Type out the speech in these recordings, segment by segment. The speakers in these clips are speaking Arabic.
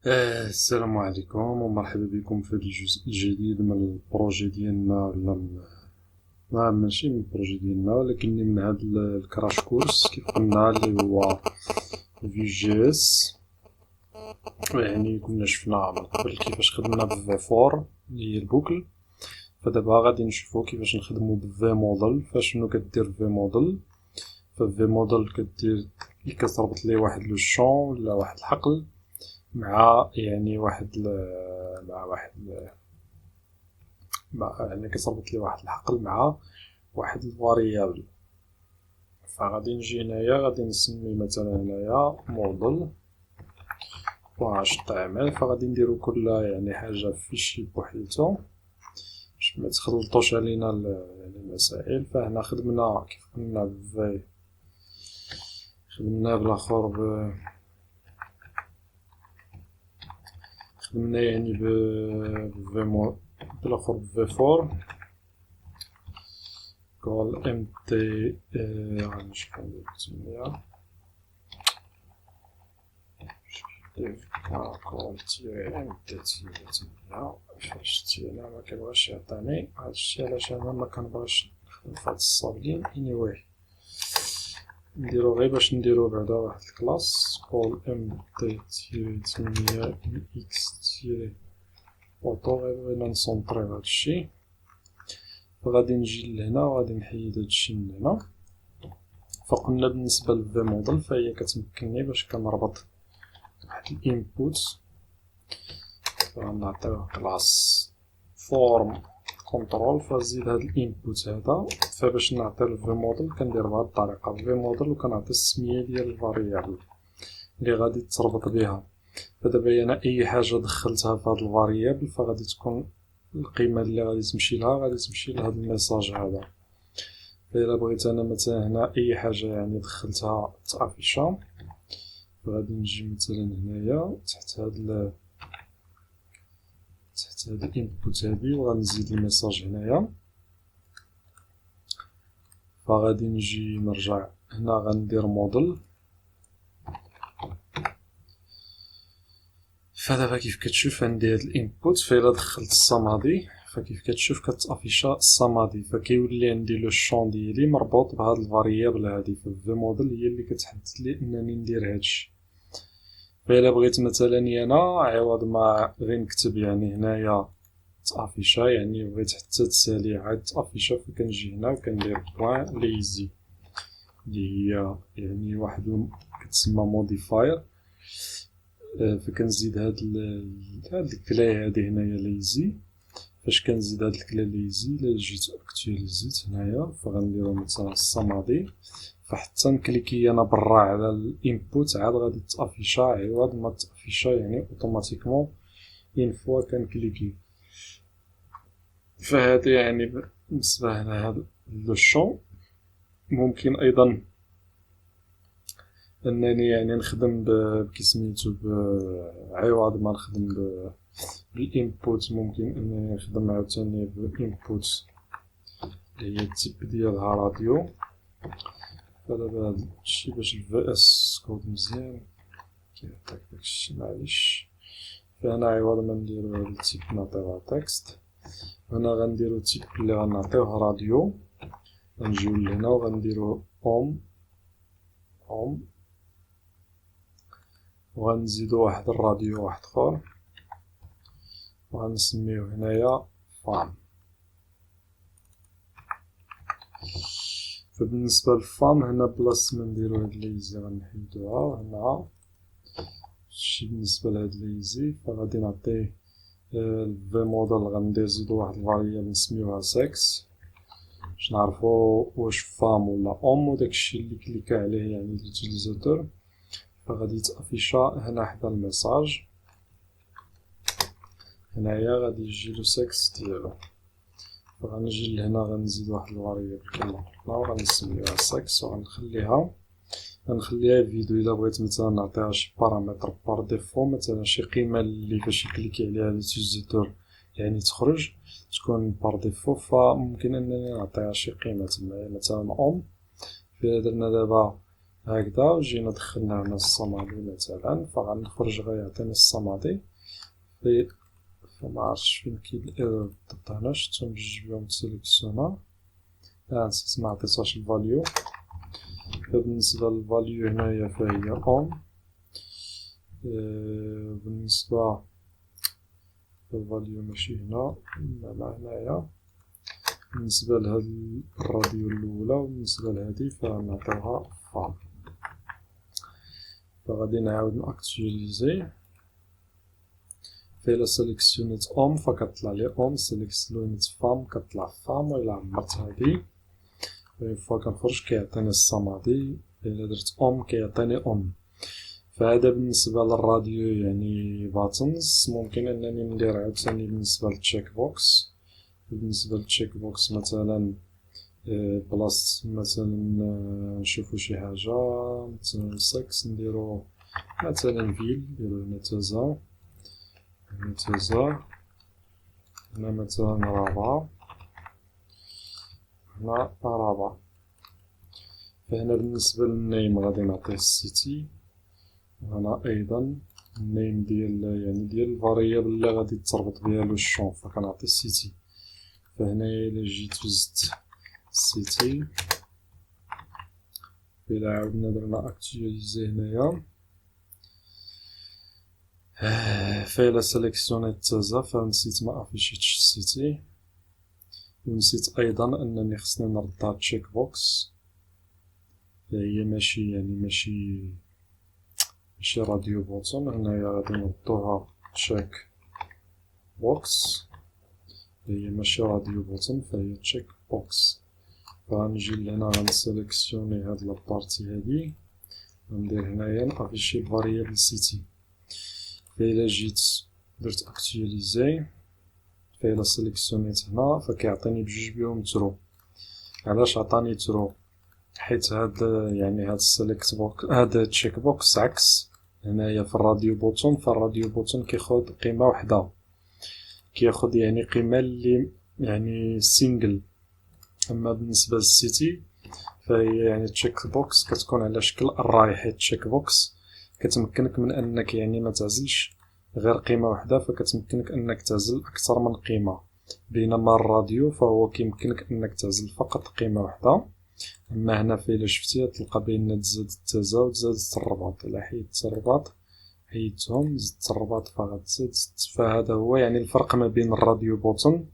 السلام عليكم ومرحبا بكم في هذا الجزء الجديد من البروجي ديالنا ماشي من البروجي ديالنا ولكن من هذا الكراش كورس كيف قلنا اللي هو في جي اس. يعني كنا شفنا من قبل كيفاش خدمنا بفي فور اللي هي البوكل، فدابا غادي نشوفو كيفاش نخدمو بفي موديل. فشنو كدير في موديل؟ ففي موديل كدير كتربط ليه واحد لو شون ولا واحد الحقل مع يعني مع واحد يعني كتربط لي واحد الحقل مع واحد الفاريابل. فغادي نجي هنايا غادي نسمي مثلا هنايا موديل واش تعمل. فغادي نديرو كل يعني حاجة في فيشي بوحديتو باش ما تخلطوش علينا المسائل. فهنا خدمنا كيف قلنا بفي، خدمنا بالاخر خدمنا يعني بفي بالاخر بفي فور كول ام تي. غادي نشوفو ندير تمنية كول تي ام تي تمنية. فاش تي انا مكنبغيش يعطيني هادشي علاش انا مكنبغيش نخدم فهاد الصابلين. anyway نديرو غير باش نديرو بعدا واحد الكلاس كول ام تي تيري تمنية اكس تيري اوتو. غير بغينا نسونطريو هادشي. فغادي نجي لهنا وغادي نحيد هادشي من هنا. فقلنا بالنسبة للفي موديل فهي كتمكنني باش كنربط واحد الانبوت فغنعطيوه كلاس فورم كنترول. فزيد هاد الانبوت هذا. فباش نعطي الفي موديل كندير بهاد الطريقة في موديل وكنعطي السمية ديال الفاريابل اللي غادي تربط بها. فدابا انا اي حاجة دخلتها في هاد الفاريابل فغادي تكون القيمة اللي غادي تمشي لها غادي تمشي لهاد الميساج هذا. فإلا بغيت أنا مثلا هنا أي حاجة يعني دخلتها تافيشا فغادي نجي مثلا هنايا تحت هاد الانبوت هادي وغنزيد الميساج هنايا. فغادي نجي نرجع هنا غندير موديل. فدابا كيف كتشوف عندي هاد الانبوت فإلا دخلت الصمادي فكيف كتشوف كتافيشا الصمادي فكيولي عندي لو شون ديالي مربوط بهاد الفاريابل هادي. فالفي موديل هي اللي كتحدد لي انني ندير هادشي. فإلا بغيت مثلا أنا عوض ما غير نكتب يعني هنايا تافيشا يعني بغيت حتى تسالي عاد تافيشا فكنجي هنا وكندير بوان ليزي اللي هي يعني واحد كتسمى موديفاير. فكنزيد هاد الكلاي هادي هنايا ليزي. فاش كنزيد هاد الكلا ليزي الا جيت اكتواليزيت هنايا فغنديرو مثلا الصمادي. فحتى نكليكي انا برا على الانبوت عاد غادي تافيشا عوض ما تافيشا يعني اوتوماتيكمون اين فوا كنكليكي. فهذا يعني بالنسبة لهذا لو شون. ممكن ايضا انني يعني نخدم بكسميتو عوض ما نخدم بالانبوت ممكن انني نخدم عاوتاني بالانبوت اللي هي التيب ديالها راديو. فدابا هادشي باش الفي اس كود مزيان كيعطيك داكشي معليش. فهنا عوض ما نديرو هاد التيب نعطيوها تكست. هنا غنديرو تيب اللي غنعطيوه راديو. غنجيو لهنا وغنديرو اوم وغنزيدو واحد الراديو واحد اخر وغنسميوه هنايا فام. فبالنسبة للفام هنا بلاصة ما نديرو هاد ليزي غنحيدوها هنا. هادشي بالنسبة لهاد ليزي. فغادي نعطيه الفي موديل غنزيدو واحد الفاريابل نسميوها سكس باش نعرفو واش فام ولا اوم وداكشي اللي كليكا عليه يعني لوتيليزاتور. فغادي تافيشا هنا حدا الميساج هنايا غادي يجيلو سكس ديالو. فغنجي لهنا غنزيد واحد الفاريابل كما قلنا وغنسميوها سكس وغنخليها فيديو. الا بغيت مثلا نعطيها شي بارامتر بار ديفو مثلا شي قيمة اللي فاش يكليكي عليها لوتيليزاتور يعني تخرج تكون بار ديفو فممكن انني نعطيها شي قيمة تمايا مثلا اوم. فإلا درنا دابا هكذا. جينا دخلنا هنا الصمادي مثلا، فغنخرج غيعطيني الصمادي فمعرفتش فين كاين الايرور بالضبط هنا. شفتهم بجوج بهم متسيليكسيونا، نسيت معطيتهاش الفاليو. فبالنسبة للفاليو هنايا فهي اون. بالنسبة للفاليو ماشي هنا إنما هنايا. بالنسبة لهاد الراديو الأولى وبالنسبة لهادي فنعطيوها فام. فغادي نعاود نأكتواليزي. فإلا سيليكسيونيت أوم فكطلع لي أوم، سيليكسيونيت فام كطلع فام. وإلا عمرت هادي اون فوا كنخرج كيعطيني الصمادي، إلا درت أوم كيعطيني أوم. فهذا بالنسبة للراديو يعني باتنز. ممكن أنني ندير عاوتاني بالنسبة للتشيك بوكس. بالنسبة للتشيك بوكس مثلا بلاص مثلا نشوفو شي حاجة مثلا سكس نديرو مثلا فيل، نديرو هنا تازا، هنا تازا، هنا مثلا رابعة، هنا رابعة. فهنا بالنسبة للنيم غادي نعطيه السيتي. هنا أيضا النيم ديال يعني ديال الفاريابل اللي غادي تربط بها لو شون فكنعطي السيتي. فهنايا إلا جيت وزدت السيتي، إلا عاودنا درنا أكتواليزي هنايا، فإلا سيليكسيونيت تازا فنسيت ما أفيشيتش السيتي. ونسيت أيضا أنني خصني نرد هاد تشيك بوكس، فهي ماشي يعني ماشي راديو بوتون. هنايا غادي نردوها تشيك بوكس، هي ماشي راديو بوتون فهي تشيك بوكس. فغنجي لهنا غنسيليكسيوني هاد لابارتي هادي، غندير هنايا نافيشي فاريابل سيتي. فإلا جيت درت أكتواليزي، فإلا سيليكسيونيت هنا فكيعطيني بجوج بيهم ترو. علاش عطاني ترو؟ حيت هاد يعني هاد السيليكت بوكس هاد تشيك بوكس عكس هنايا في الراديو بوتون. فالراديو بوتون كياخد قيمة وحدة، كياخد يعني قيمة اللي يعني سينجل. أما بالنسبة للسيتي فهي يعني تشيك بوكس كتكون على شكل الراي، حيت تشيك بوكس كتمكنك من أنك يعني ما تعزلش غير قيمة وحدة، فكتمكنك أنك تعزل أكثر من قيمة. بينما الراديو فهو كيمكنك أنك تعزل فقط قيمة وحدة. أما هنا فإلا شفتي تلقى بأن تزاد التازا وتزادت الرباط. إلا حيدت الرباط حيدتهم، زدت الرباط فغتزاد. فهذا هو يعني الفرق ما بين الراديو بوتون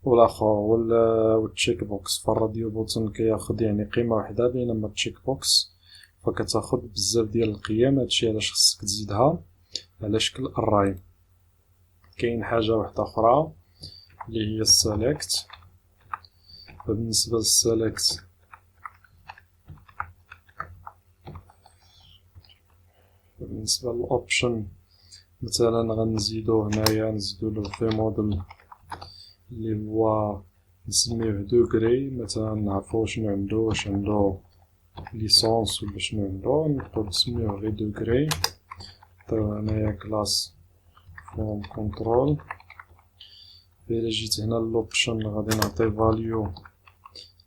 والاخر والتشيك بوكس. فالراديو بوتون كياخد يعني قيمة وحدة، بينما التشيك بوكس فكتاخد بزاف ديال القيم. هادشي علاش خصك تزيدها على شكل الراي. كاين حاجة واحدة أخرى اللي هي السيليكت. فبالنسبة للسيليكت بالنسبة للأوبشن مثلا غنزيدو هنايا نزيدو له في موديل اللي هو نسميوه دوغري. مثلا نعرفو شنو عندو، واش عندو ليسونس ولا شنو عندو، نبقاو نسميوه غير دوغري. نعطيو هنايا كلاس فورم كنترول. إلا جيت هنا لوبشن غادي نعطي فاليو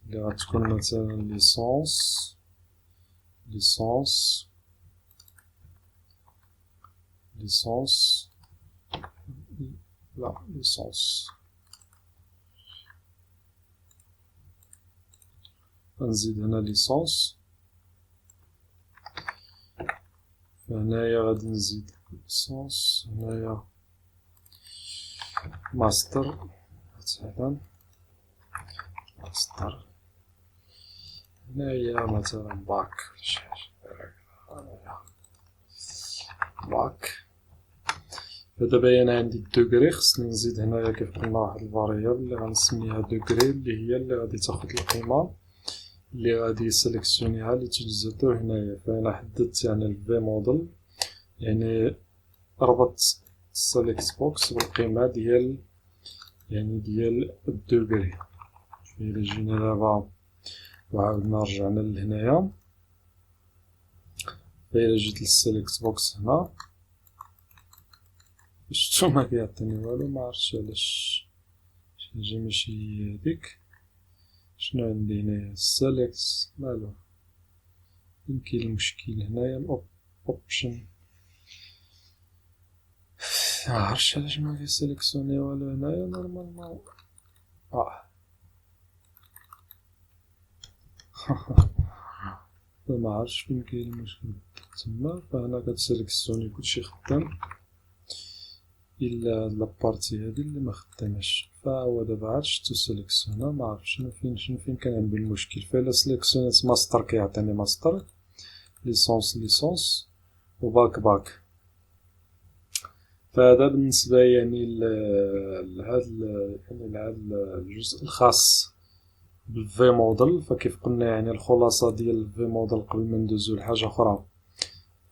اللي غتكون مثلا ليسونس لا ليسونس. غنزيد هنا ليسونس. فهنايا غادي نزيد ليسونس. هنايا ماستر مثلا ماستر. هنايا مثلا باك شي حاجة باك. فدابا أنا عندي الدوغري، خصني نزيد هنايا كيف قلنا واحد الفاريابل اللي غنسميها دوغري، اللي هي اللي غادي تاخد القيمة اللي غادي يسيليكسيونيها لوتيليزاتور هنايا. فأنا حددت يعني الفي موديل، يعني ربطت السيليكت بوكس بالقيمة ديال يعني ديال الدوغري. إلا جينا دابا وعاودنا رجعنا لهنايا، فإلا جيت للسيليكت بوكس هنا شتو ما كيعطيني والو، معرفتش علاش شي حاجة ماشي هي هاديك. شنو عندي هنايا السيليكت مالو فين كاين المشكل هنايا اوبشن معرفتش علاش ما في سيليكسيوني والو هنايا نورمالمون ما عرفتش فين كاين المشكل تما. فهنا كتسيليكسيوني كلشي خدام الا هاد لابارتي هادي اللي ما خداماش. فهو دابا عاد شتو سيليكسيونا ما عرفتش شنو فين كان عندي المشكل. فإلا سيليكسيونيت ماستر كيعطيني ماستر، ليسونس وباك. فهذا بالنسبة يعني لهاد الجزء الخاص بالفي موديل. فكيف قلنا يعني الخلاصة ديال الفي موديل قبل ما ندوزو لحاجة أخرى،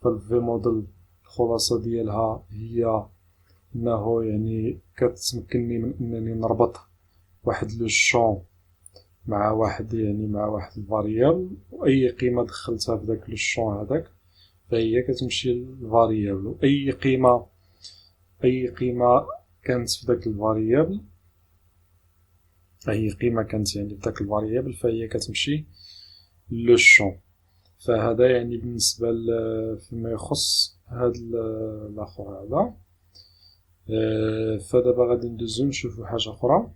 فالفي موديل الخلاصة ديالها هي انه يعني كتمكنني من انني نربط واحد لو شون مع واحد الفاريابل، واي قيمه دخلتها في داك لو شون هذاك فهي كتمشي للفاريابل، واي قيمه كانت في داك الفاريابل، اي قيمه كانت يعني في داك الفاريابل فهي كتمشي لو شون. فهذا يعني بالنسبه فيما يخص هاد الاخر هذا. فدابا غادي ندوزو نشوفو حاجه اخرى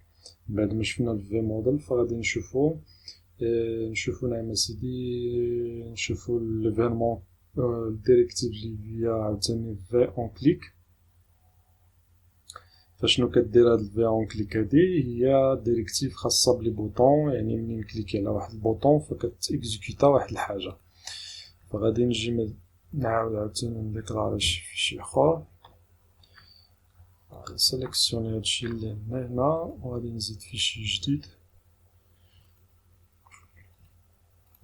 بعد ما شفنا الفي موديل. فغادي نشوفو نعم اسيدي نشوفو ليفينمون الديريكتيف اللي هي عاوتاني في اون كليك. فشنو كدير هاد الفي اون كليك هادي؟ هي ديريكتيف خاصه بلي بوطون، يعني منين كليكي على واحد البوطون فكتيكزيكوتا واحد الحاجه. فغادي نجي نعاود عاوتاني نديكلاري شي فيشي اخر، نسيليكسيوني هادشي اللي هنا وغادي نزيد فيشي جديد.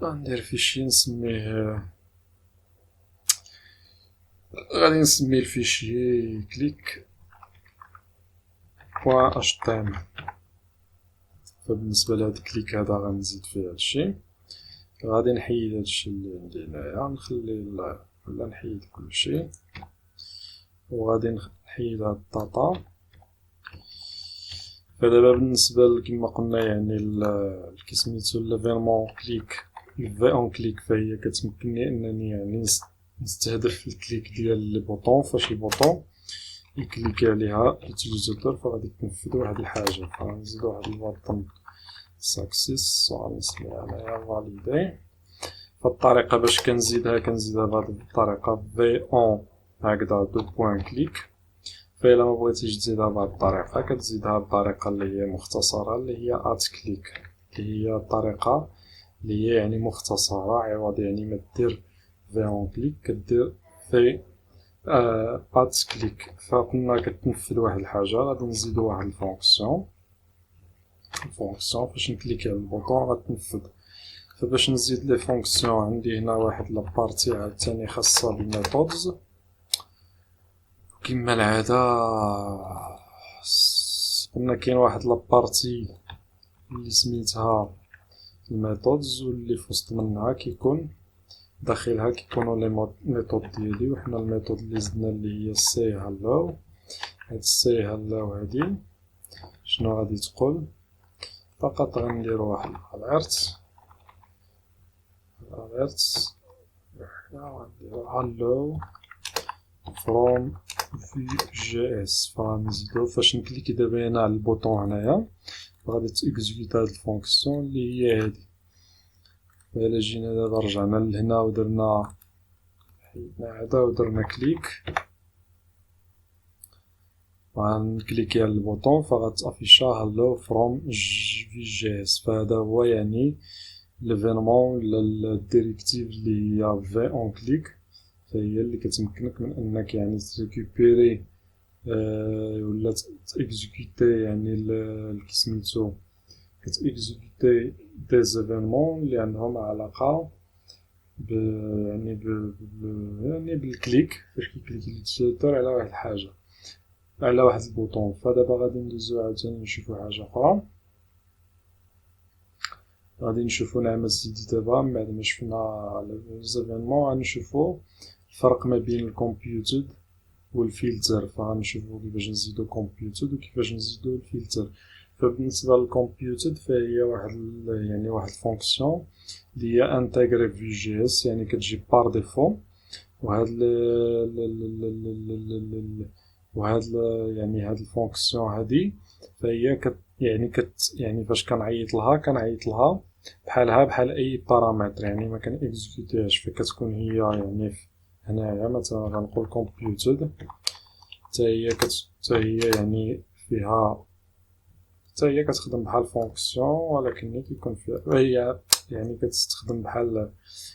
غندير فيشي نسميه غادي نسمي الفيشي كليك بوان اش تي ام. فبالنسبه لهاد الكليك هذا غنزيد فيه هادشي. غادي نحيد هادشي اللي عندي هنايا، نخلي ولا نحيد كلشي، وغادي نحيد هاد الداتا. فدابا بالنسبه كما قلنا يعني كيسميتو ليفينمون كليك الفي اون كليك، فهي كتمكنني انني يعني نستهدف الكليك ديال لي بوطون. فشي بوطون يكليكي عليها لوتيليزاتور فغادي تنفذ واحد الحاجه. فغنزيدو واحد البطن ساكسيس وغادي نسميها انايا فاليدي. فالطريقه باش كنزيدها بهاد الطريقه في اون هكذا دو بوين كليك. فإلا ما بغيتيش تزيدها بهاد الطريقة كتزيدها بالطريقة اللي هي مختصرة اللي هي ات كليك، اللي هي الطريقة اللي هي يعني مختصرة، عوض يعني ما دير في اون كليك كدير في ات كليك. فقلنا كتنفذ واحد الحاجة. غادي نزيدو واحد الفونكسيون فاش نكليكي على البوطون غتنفذ. فباش نزيد لي فونكسيون عندي هنا واحد لابارتي عاوتاني خاصة بالميثودز. كما العادة قلنا كاين واحد لابارتي اللي سميتها الميثودز، واللي في وسط منها كيكون داخلها كيكونوا لي ميثود ديالي. وحنا الميثود اللي زدنا اللي هي سي هالو. هاد سي هالو هادي شنو غادي تقول؟ فقط غنديرو واحد الاليرت غنديرو هالو فروم في جي اس. فغنزيدو فاش نكليكي دابا هنا على البوطون هنايا غادي تيكزيكوتا هاد الفونكسيون اللي هي هادي. فإلا جينا دابا رجعنا لهنا ودرنا حيدنا هدا ودرنا كليك غنكليكي على البوطون فغتافيشا هالو فروم في جي اس. فهذا هو يعني ليفينمون ولا الديريكتيف اللي هي في اون كليك، فهي اللي كتمكنك من انك يعني تريكوبيري ولا تاكزيكوتي يعني كيسميتو كتاكزيكوتي دي زيفينمون اللي عندهم علاقه يعني بالكليك. فاش كيكليكي اليوتيليزاتور على واحد الحاجه على واحد البوطون. فدابا غادي ندوزو عاوتاني نشوفو حاجه اخرى. غادي نشوفو نعم سيدي دابا من بعد ما شفنا لي زيفينمون غنشوفو الفرق ما بين الكومبيوتد والفلتر. فغنشوفو كيفاش نزيدو كومبيوتد وكيفاش نزيدو الفلتر. فبالنسبة للكمبيوتد فهي واحد الفونكسيون اللي هي انتيغري في جي اس، يعني كتجي بار ديفو. يعني هاد الفونكسيون هادي فهي يعني فاش كنعيط لها بحال اي بارامتر، يعني ما كنكزيكوتيهاش. فكتكون هي يعني هنايا مثلا غنقول كومبيوتد، حتى هي يعني فيها، حتى هي كتخدم بحال فونكسيون، ولكن كيكون فيها هي يعني كتستخدم بحال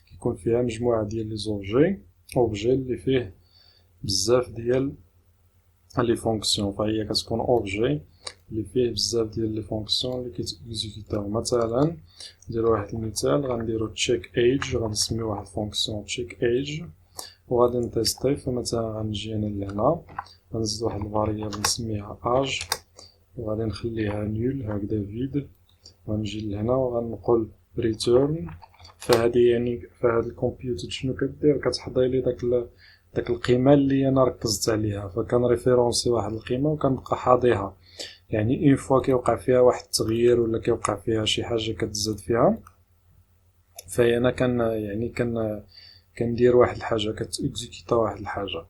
كيكون فيها مجموعة ديال لي اوبجي اللي فيه بزاف ديال لي فونكسيون. فهي كتكون اوبجي اللي فيه بزاف ديال لي فونكسيون اللي كيتيزيكوتاو. مثلا نديرو واحد المثال، غنديرو تشيك ايج، غنسميو واحد الفونكسيون تشيك ايج وغادي نتيستي. فمثلا غنجي انا لهنا غنزيد واحد الفاريابل نسميها اج وغادي نخليها نول هكذا فيد، غنجي لهنا وغنقول ريتيرن. فهادي يعني فهاد الكمبيوتر شنو كدير، كتحضي لي داك القيمه اللي انا ركزت عليها. فكنريفيرونسي واحد القيمه وكنبقى حاضيها، يعني اون فوا كيوقع فيها واحد التغيير ولا كيوقع فيها شي حاجه كتزاد فيها، فهي انا كندير واحد الحاجه، كتيكزيكوتا واحد الحاجه.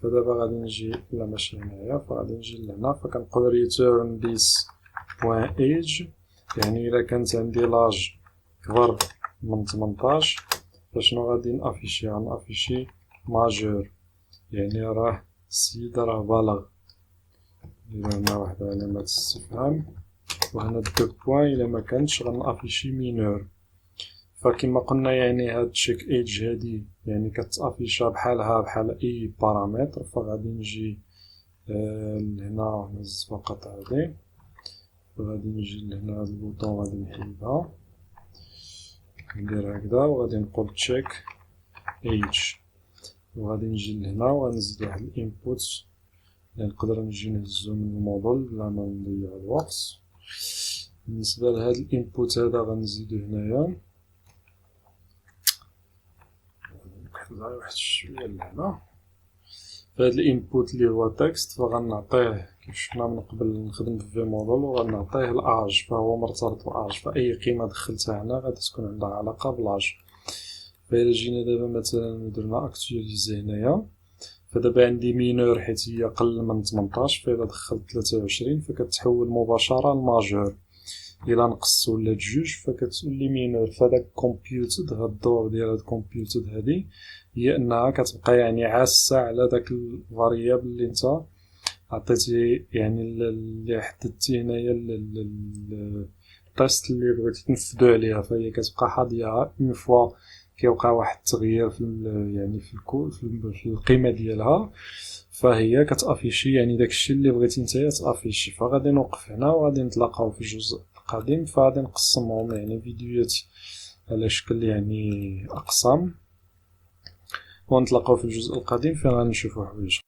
فدابا غادي نجي لا ماشي هنايا، فغادي نجي لهنا فكنقول ريتيرن ذيس بوين ايج، يعني الا كانت عندي لاج كبر من 18 فشنو غادي نافيشي ماجور، يعني راه السيد راه بالغ. ندير هنا واحد علامة استفهام، وهنا دو بوين الا ما كانتش غنافيشي مينور. فكما قلنا يعني هاد تشيك ايج هادي يعني كتافيشا بحال اي بارامتر. فغادي نجي لهنا نهز فقط هادي، وغادي نجي لهنا هاد البوطون غادي نحيدها، ندير هكذا وغادي نقول تشيك ايج، وغادي نجي لهنا وغنزيد واحد الانبوت اللي نقدر نجي نهزو من الموديل بلا ما نضيع الوقت. بالنسبة لهاد الانبوت هذا غنزيدو هنايا واحد شوية لهنا. فهاد الانبوت اللي هو تكست فغنعطيه كيف شفنا من قبل نخدم في موديل، وغنعطيه الاج، فهو مرتبط بالاج، فاي قيمة دخلتها هنا غادي تكون عندها علاقة بالاج. فإلا جينا دابا مثلا درنا اكتواليزي هنايا، فدابا عندي مينور حيت هي قل من 18، فإلا دخلت 23 فكتحول مباشرة لماجور، إلا نقصت ولات جوج فكتولي مينور. فهداك كومبيوتد، هاد الدور ديال هاد كومبيوتد هادي هي انها كتبقى يعني عاسة على داك الفاريابل اللي انت عطيتيه، يعني اللي حددتيه هنايا التيست اللي بغيتي تنفذو عليها. فهي كتبقى حاضيها اون فوا كيوقع واحد التغيير يعني في القيمة ديالها، فهي كتافيشي يعني داكشي اللي بغيتي نتايا تافيشي. فغادي نوقف هنا وغادي نتلاقاو في الجزء القادم. فغادي نقسمهم يعني فيديوهات على شكل يعني اقسام، ونتلاقاو في الجزء القادم فين غنشوفو حوايج.